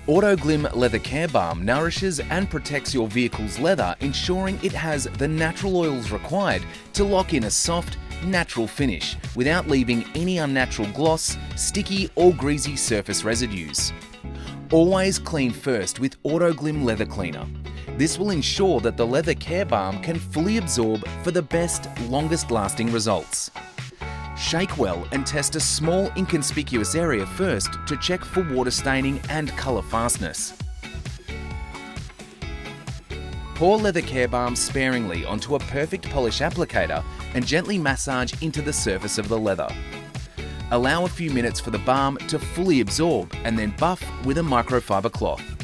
Autoglym Leather Care Balm nourishes and protects your vehicle's leather, ensuring it has the natural oils required to lock in a soft, natural finish without leaving any unnatural gloss, sticky or greasy surface residues. Always clean first with Autoglym Leather Cleaner. This will ensure that the Leather Care Balm can fully absorb for the best, longest lasting results. Shake well and test a small inconspicuous area first to check for water staining and colour fastness. Pour Leather Care Balm sparingly onto a perfect polish applicator and gently massage into the surface of the leather. Allow a few minutes for the balm to fully absorb and then buff with a microfiber cloth.